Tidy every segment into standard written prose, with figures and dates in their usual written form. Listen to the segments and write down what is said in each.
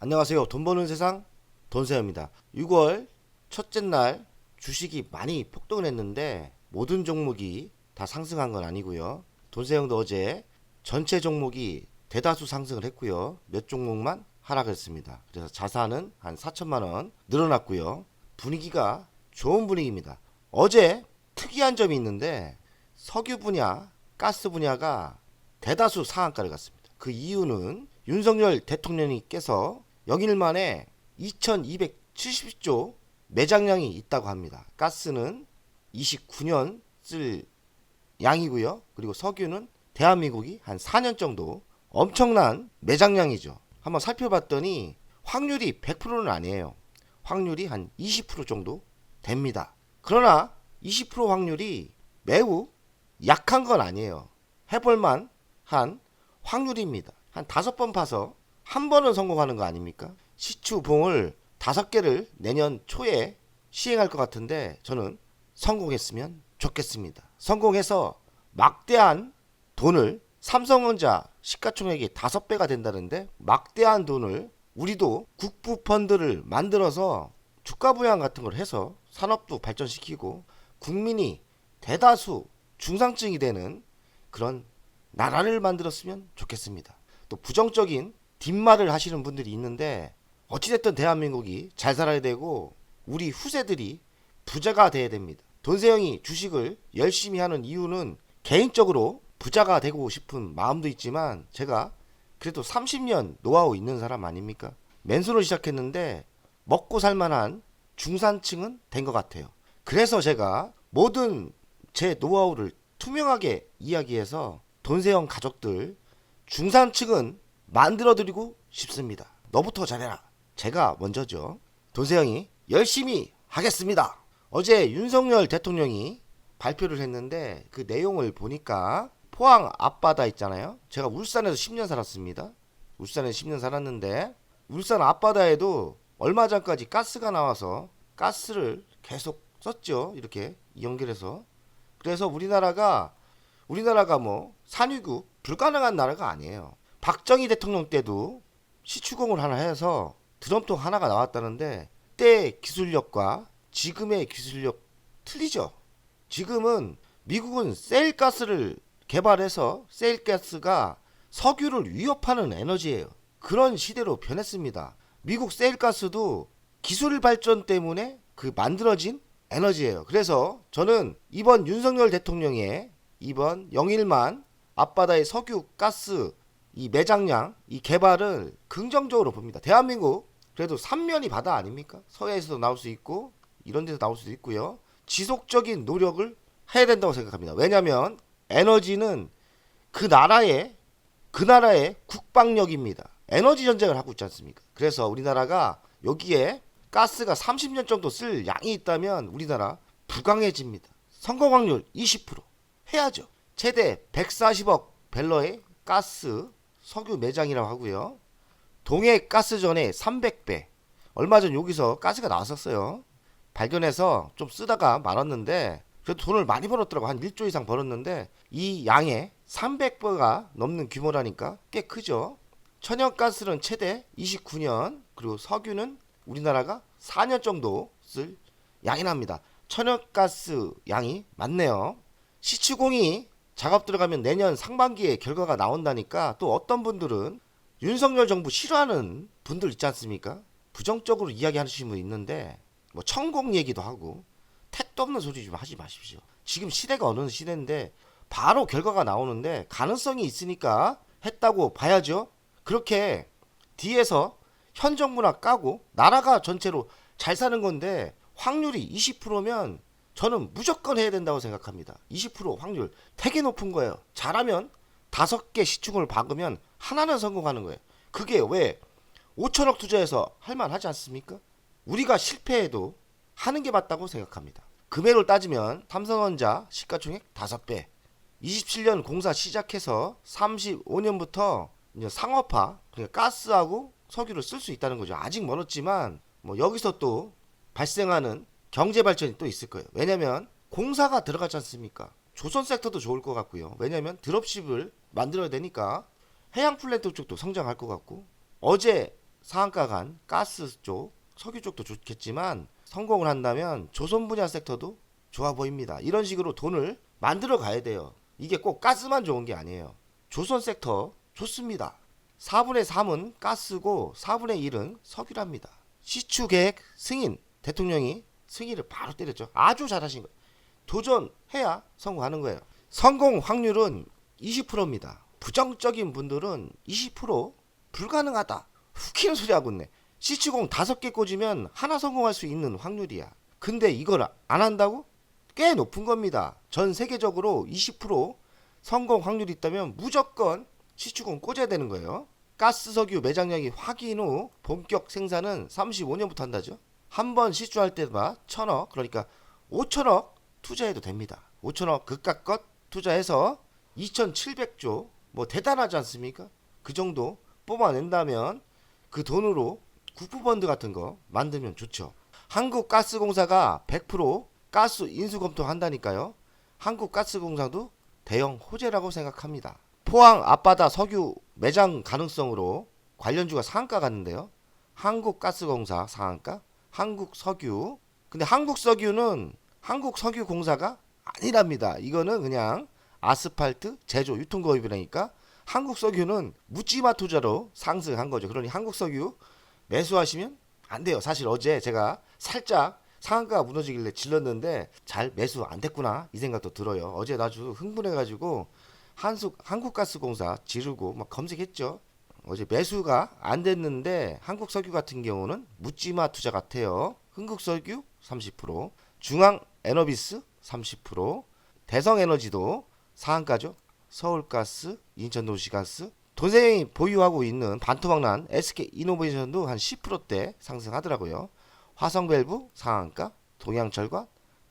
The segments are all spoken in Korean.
안녕하세요. 돈 버는 세상 돈세어입니다. 6월 첫째 날 주식이 많이 폭등을 했는데 모든 종목이 다 상승한 건 아니고요. 돈세어도 어제 전체 종목이 대다수 상승을 했고요. 몇 종목만 하락했습니다. 그래서 자산은 한 4천만 원 늘어났고요. 분위기가 좋은 분위기입니다. 어제 특이한 점이 있는데 석유 분야, 가스 분야가 대다수 상한가를 갔습니다. 그 이유는 윤석열 대통령님께서 영일 만에 2270조 매장량이 있다고 합니다. 가스는 29년 쓸 양이고요. 그리고 석유는 대한민국이 한 4년 정도 엄청난 매장량이죠. 한번 살펴봤더니 확률이 100%는 아니에요. 확률이 한 20% 정도 됩니다. 그러나 20% 확률이 매우 약한 건 아니에요. 해볼만 한 확률입니다. 한 5번 파서 한 번은 성공하는 거 아닙니까? 시추봉을 5개를 내년 초에 시행할 것 같은데 저는 성공했으면 좋겠습니다. 성공해서 막대한 돈을 삼성전자 시가총액이 5배가 된다는데 막대한 돈을 우리도 국부 펀드를 만들어서 주가 부양 같은 걸 해서 산업도 발전시키고 국민이 대다수 중상층이 되는 그런 나라를 만들었으면 좋겠습니다. 또 부정적인 뒷말을 하시는 분들이 있는데 어찌됐든 대한민국이 잘 살아야 되고 우리 후세들이 부자가 돼야 됩니다. 돈세영이 주식을 열심히 하는 이유는 개인적으로 부자가 되고 싶은 마음도 있지만 제가 그래도 30년 노하우 있는 사람 아닙니까? 맨손으로 시작했는데 먹고 살만한 중산층은 된 것 같아요. 그래서 제가 모든 제 노하우를 투명하게 이야기해서 돈세영 가족들 중산층은 만들어드리고 싶습니다. 너부터 잘해라. 제가 먼저죠. 돈세영이 열심히 하겠습니다. 어제 윤석열 대통령이 발표를 했는데 그 내용을 보니까 포항 앞바다 있잖아요. 제가 울산에서 10년 살았습니다. 울산에서 10년 살았는데 울산 앞바다에도 얼마 전까지 가스가 나와서 가스를 계속 썼죠. 이렇게 연결해서. 그래서 우리나라가 뭐 산유국 불가능한 나라가 아니에요. 박정희 대통령 때도 시추공을 하나 해서 드럼통 하나가 나왔다는데 그때 기술력과 지금의 기술력 틀리죠. 지금은 미국은 세일가스를 개발해서 세일가스가 석유를 위협하는 에너지예요. 그런 시대로 변했습니다. 미국 세일가스도 기술 발전 때문에 그 만들어진 에너지예요. 그래서 저는 이번 윤석열 대통령의 이번 영일만 앞바다의 석유 가스 이 매장량 이 개발을 긍정적으로 봅니다. 대한민국 그래도 삼면이 바다 아닙니까? 서해에서도 나올 수 있고 이런 데서 나올 수도 있고요. 지속적인 노력을 해야 된다고 생각합니다. 왜냐하면 에너지는 그 나라의 국방력입니다. 에너지 전쟁을 하고 있지 않습니까? 그래서 우리나라가 여기에 가스가 30년 정도 쓸 양이 있다면 우리나라 불강해집니다. 성공 확률 20% 해야죠. 최대 140억 밸러의 가스 석유 매장이라고 하고요. 동해 가스전의 300배. 얼마 전 여기서 가스가 나왔었어요. 발견해서 좀 쓰다가 말았는데 그래도 돈을 많이 벌었더라고. 한 1조 이상 벌었는데 이 양의 300배가 넘는 규모라니까 꽤 크죠. 천연가스는 최대 29년 그리고 석유는 우리나라가 4년 정도 쓸 양이 납니다. 천연가스 양이 많네요. 시추공이 작업 들어가면 내년 상반기에 결과가 나온다니까 또 어떤 분들은 윤석열 정부 싫어하는 분들 있지 않습니까? 부정적으로 이야기하시는 분 있는데 뭐 천공 얘기도 하고 택도 없는 소리 좀 하지 마십시오. 지금 시대가 어느 시대인데 바로 결과가 나오는데 가능성이 있으니까 했다고 봐야죠. 그렇게 뒤에서 현 정부나 까고 나라가 전체로 잘 사는 건데 확률이 20%면 저는 무조건 해야 된다고 생각합니다. 20% 확률 되게 높은 거예요. 잘하면 5개 시중을 박으면 하나는 성공하는 거예요. 그게 왜 5천억 투자해서 할만하지 않습니까? 우리가 실패해도 하는 게 맞다고 생각합니다. 금액을 따지면 삼성전자 시가총액 5배 27년 공사 시작해서 35년부터 이제 상업화 그러니까 가스하고 석유를 쓸 수 있다는 거죠. 아직 멀었지만 뭐 여기서 또 발생하는 경제 발전이 또 있을 거예요. 왜냐면 공사가 들어가지 않습니까? 조선 섹터도 좋을 것 같고요. 왜냐면 드롭십을 만들어야 되니까 해양 플랜트 쪽도 성장할 것 같고 어제 상한가 간 가스 쪽, 석유 쪽도 좋겠지만 성공을 한다면 조선 분야 섹터도 좋아 보입니다. 이런 식으로 돈을 만들어 가야 돼요. 이게 꼭 가스만 좋은 게 아니에요. 조선 섹터 좋습니다. 4분의 3은 가스고 4분의 1은 석유랍니다. 시추 계획 승인, 대통령이 승인을 바로 때렸죠. 아주 잘하신 거예요. 도전해야 성공하는 거예요. 성공 확률은 20%입니다. 부정적인 분들은 20% 불가능하다. 후키는 소리 하고 있네. 시추공 5개 꽂으면 하나 성공할 수 있는 확률이야. 근데 이걸 안 한다고? 꽤 높은 겁니다. 전 세계적으로 20% 성공 확률이 있다면 무조건 시추공 꽂아야 되는 거예요. 가스 석유 매장량이 확인 후 본격 생산은 35년부터 한다죠. 한 번 시추할 때마다 1,000억, 그러니까 5,000억 투자해도 됩니다. 5,000억 그깟 투자해서 2,700조, 뭐 대단하지 않습니까? 그 정도 뽑아낸다면 그 돈으로 국부펀드 같은 거 만들면 좋죠. 한국가스공사가 100% 가스 인수 검토한다니까요. 한국가스공사도 대형 호재라고 생각합니다. 포항 앞바다 석유 매장 가능성으로 관련주가 상한가 갔는데요. 한국가스공사 상한가, 한국석유. 근데 한국석유는 한국석유공사가 아니랍니다. 이거는 그냥 아스팔트 제조 유통거래비라니까 한국석유는 묻지마 투자로 상승한 거죠. 그러니 한국석유 매수하시면 안 돼요. 사실 어제 제가 살짝 상한가가 무너지길래 질렀는데 잘 매수 안 됐구나 이 생각도 들어요. 어제 아주 흥분해가지고 한국가스공사 지르고 막 검색했죠. 어제 매수가 안 됐는데 한국석유 같은 경우는 묻지마 투자 같아요. 흥국석유 30%, 중앙에너비스 30%, 대성에너지도 상한가죠. 서울가스, 인천도시가스, 도생이 보유하고 있는 반토막난 SK이노베이션도 한 10%대 상승하더라고요. 화성밸브 상한가, 동양철과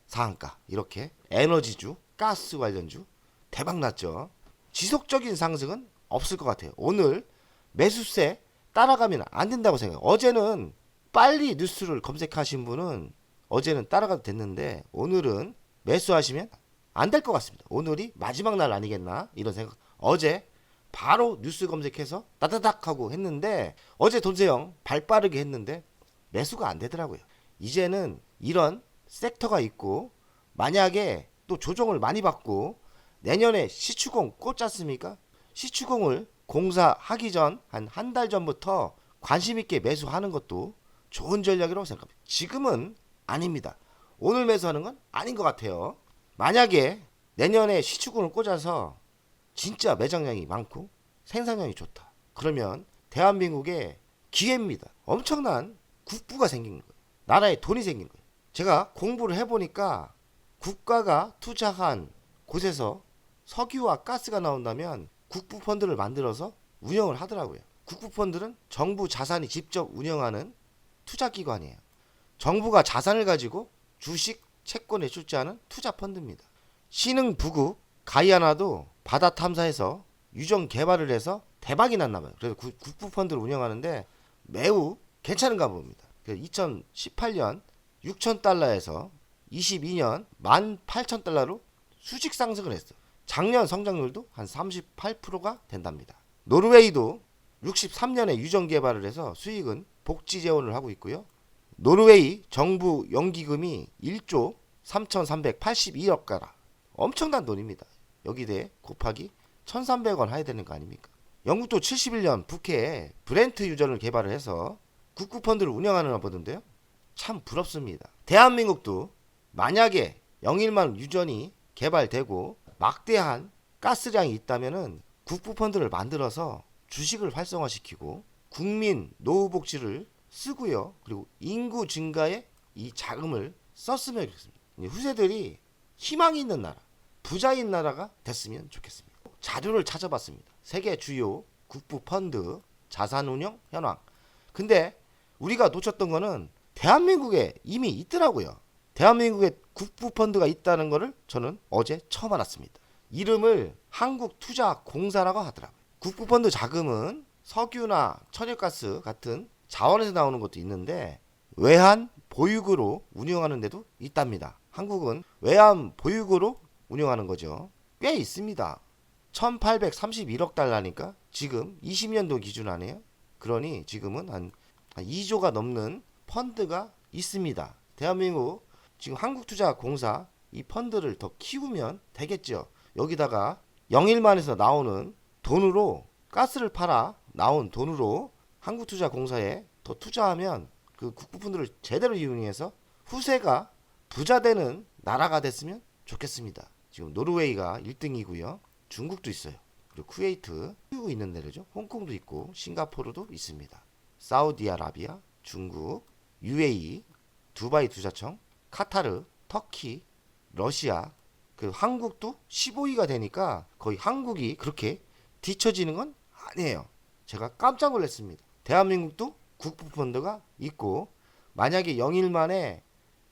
상한가, 이렇게 에너지주, 가스 관련주 대박났죠. 지속적인 상승은 없을 것 같아요. 오늘 매수세 따라가면 안 된다고 생각해요. 어제는 빨리 뉴스를 검색하신 분은 어제는 따라가도 됐는데 오늘은 매수하시면 안 될 것 같습니다. 오늘이 마지막 날 아니겠나 이런 생각. 어제 바로 뉴스 검색해서 따다닥 하고 했는데 어제 돈세영 발 빠르게 했는데 매수가 안 되더라고요. 이제는 이런 섹터가 있고 만약에 또 조정을 많이 받고 내년에 시추공 꽂지 않습니까? 시추공을 공사하기 전 한 달 전부터 관심 있게 매수하는 것도 좋은 전략이라고 생각합니다. 지금은 아닙니다. 오늘 매수하는 건 아닌 것 같아요. 만약에 내년에 시추공을 꽂아서 진짜 매장량이 많고 생산량이 좋다. 그러면 대한민국에 기회입니다. 엄청난 국부가 생긴 거예요. 나라에 돈이 생긴 거예요. 제가 공부를 해보니까 국가가 투자한 곳에서 석유와 가스가 나온다면 국부펀드를 만들어서 운영을 하더라고요. 국부펀드는 정부 자산이 직접 운영하는 투자기관이에요. 정부가 자산을 가지고 주식, 채권에 출자하는 투자펀드입니다. 신흥부국 가이아나도 바다 탐사해서 유정 개발을 해서 대박이 났나봐요. 그래서 국부펀드를 운영하는데 매우 괜찮은가 봅니다. 2018년 6,000달러에서 22년 18,000달러로 수직 상승을 했어요. 작년 성장률도 한 38%가 된답니다. 노르웨이도 63년에 유정 개발을 해서 수익은 복지 재원을 하고 있고요. 노르웨이 정부 연기금이 1조 3,382억 가라. 엄청난 돈입니다. 여기 대해 곱하기 1,300원 해야 되는 거 아닙니까? 영국도 71년 북해에 브렌트 유전을 개발을 해서 국부펀드를 운영하는 보던데요. 참 부럽습니다. 대한민국도 만약에 영일만 유전이 개발되고 막대한 가스량이 있다면은 국부펀드를 만들어서 주식을 활성화시키고 국민 노후복지를 쓰고요. 그리고 인구 증가에 이 자금을 썼으면 좋겠습니다. 후세들이 희망이 있는 나라, 부자인 나라가 됐으면 좋겠습니다. 자료를 찾아봤습니다. 세계 주요 국부펀드 자산운용 현황. 근데 우리가 놓쳤던 거는 대한민국에 이미 있더라고요. 대한민국에 국부펀드가 있다는 거를 저는 어제 처음 알았습니다. 이름을 한국투자공사라고 하더라고요. 국부펀드 자금은 석유나 천연가스 같은 자원에서 나오는 것도 있는데 외환 보유고로 운영하는 데도 있답니다. 한국은 외환 보유고로 운영하는 거죠. 꽤 있습니다. 1831억 달러니까 지금 20년도 기준 아니에요? 그러니 지금은 한 한 2조가 넘는 펀드가 있습니다. 대한민국 지금 한국투자공사 이 펀드를 더 키우면 되겠죠. 여기다가 영일만에서 나오는 돈으로 가스를 팔아 나온 돈으로 한국투자공사에 더 투자하면 그 국부펀드를 제대로 이용해서 후세가 부자 되는 나라가 됐으면 좋겠습니다. 지금 노르웨이가 1등이고요. 중국도 있어요. 그리고 쿠웨이트, 키우고 있는 데죠. 홍콩도 있고 싱가포르도 있습니다. 사우디아라비아, 중국, UAE, 두바이 투자청, 카타르, 터키, 러시아, 그 한국도 15위가 되니까 거의 한국이 그렇게 뒤처지는 건 아니에요. 제가 깜짝 놀랐습니다. 대한민국도 국부펀드가 있고 만약에 영일만에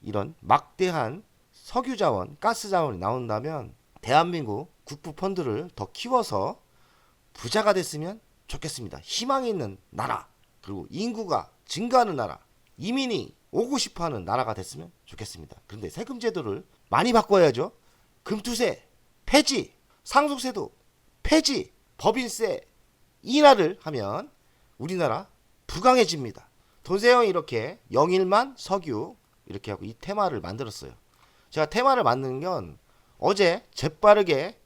이런 막대한 석유자원, 가스자원이 나온다면 대한민국 국부펀드를 더 키워서 부자가 됐으면 좋겠습니다. 희망이 있는 나라, 그리고 인구가 증가하는 나라, 이민이 오고 싶어하는 나라가 됐으면 좋겠습니다. 그런데 세금 제도를 많이 바꿔야죠. 금투세 폐지, 상속세도 폐지, 법인세 인하를 하면 우리나라 부강해집니다. 돈세형이 이렇게 영일만 석유 이렇게 하고 이 테마를 만들었어요. 제가 테마를 만드는 건 어제 재빠르게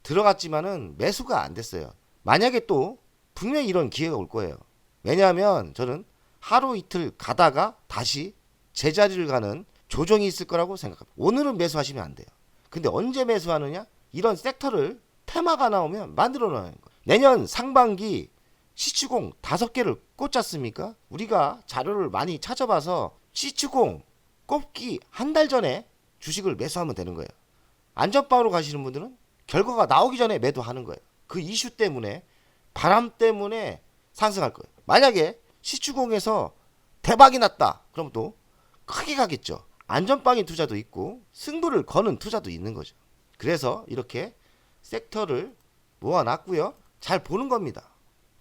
들어갔지만은 매수가 안 됐어요. 만약에 또 분명히 이런 기회가 올 거예요. 왜냐하면 저는 하루 이틀 가다가 다시 제자리를 가는 조정이 있을 거라고 생각합니다. 오늘은 매수하시면 안 돼요. 근데 언제 매수하느냐? 이런 섹터를 테마가 나오면 만들어 놓는 거예요. 내년 상반기 시추공 5개를 꽂았습니까? 우리가 자료를 많이 찾아봐서 시추공 꼽기 한 달 전에 주식을 매수하면 되는 거예요. 안전빵으로 가시는 분들은 결과가 나오기 전에 매도하는 거예요. 그 이슈 때문에 바람 때문에 상승할 거예요. 만약에 시추공에서 대박이 났다. 그럼 또 크게 가겠죠. 안전빵인 투자도 있고 승부를 거는 투자도 있는 거죠. 그래서 이렇게 섹터를 모아놨고요. 잘 보는 겁니다.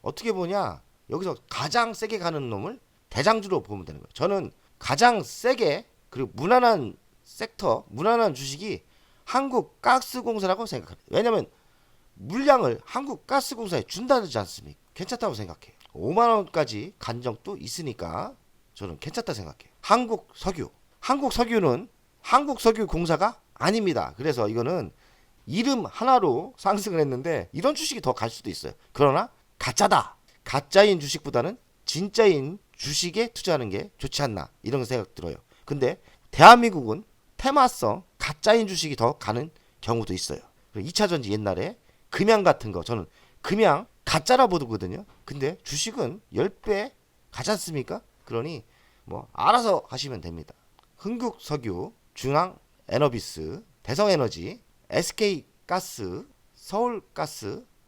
어떻게 보냐? 여기서 가장 세게 가는 놈을 대장주로 보면 되는 거예요. 저는 가장 세게 그리고 무난한 섹터, 무난한 주식이 한국가스공사라고 생각합니다. 왜냐하면 물량을 한국가스공사에 준다지 않습니까? 괜찮다고 생각해요. 5만 원까지 간 적도 있으니까 저는 괜찮다 생각해요. 한국석유는 한국석유공사가 아닙니다. 그래서 이거는 이름 하나로 상승을 했는데 이런 주식이 더 갈 수도 있어요. 그러나 가짜다. 가짜인 주식보다는 진짜인 주식에 투자하는 게 좋지 않나 이런 생각 들어요. 근데 대한민국은 테마성 가짜인 주식이 더 가는 경우도 있어요. 2차전지 옛날에 금양 같은 거 저는 금양 가짜라 보거든요. 근데 주식은 10배 가지 않습니까? 그러니 뭐 알아서 하시면 됩니다. 흥국석유, 중앙에너비스, 대성에너지, SK가스,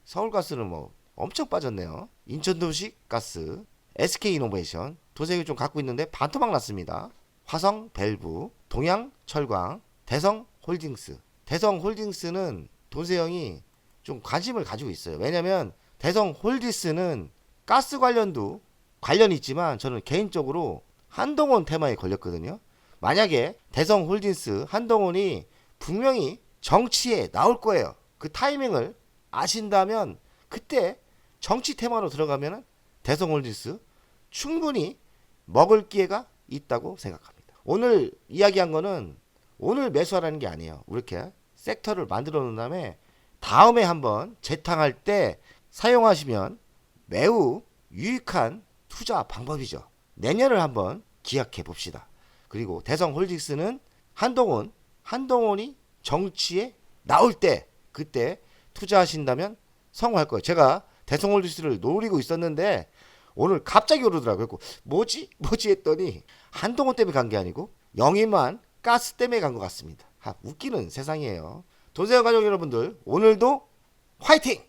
서울가스는 뭐 엄청 빠졌네요. 인천도시가스, SK이노베이션, 도색을 좀 갖고 있는데 반토막 났습니다. 화성밸브, 동양철강, 대성홀딩스. 대성홀딩스는 돈세형이 좀 관심을 가지고 있어요. 왜냐면 대성홀딩스는 가스 관련도 관련이 있지만 저는 개인적으로 한동원 테마에 걸렸거든요. 만약에 대성홀딩스 한동원이 분명히 정치에 나올 거예요. 그 타이밍을 아신다면 그때 정치 테마로 들어가면 대성홀딩스 충분히 먹을 기회가 있다고 생각합니다. 오늘 이야기한 거는 오늘 매수하라는 게 아니에요. 이렇게 섹터를 만들어 놓은 다음에 다음에 한번 재탕할 때 사용하시면 매우 유익한 투자 방법이죠. 내년을 한번 기약해 봅시다. 그리고 대성홀딩스는 한동훈이 정치에 나올 때 그때 투자하신다면 성공할 거예요. 제가 대성홀딩스를 노리고 있었는데 오늘 갑자기 오르더라고요. 뭐지 했더니 한동훈 때문에 간 게 아니고 영일만 가스 때문에 간 것 같습니다. 웃기는 세상이에요. 돈세형 가족 여러분들 오늘도 화이팅!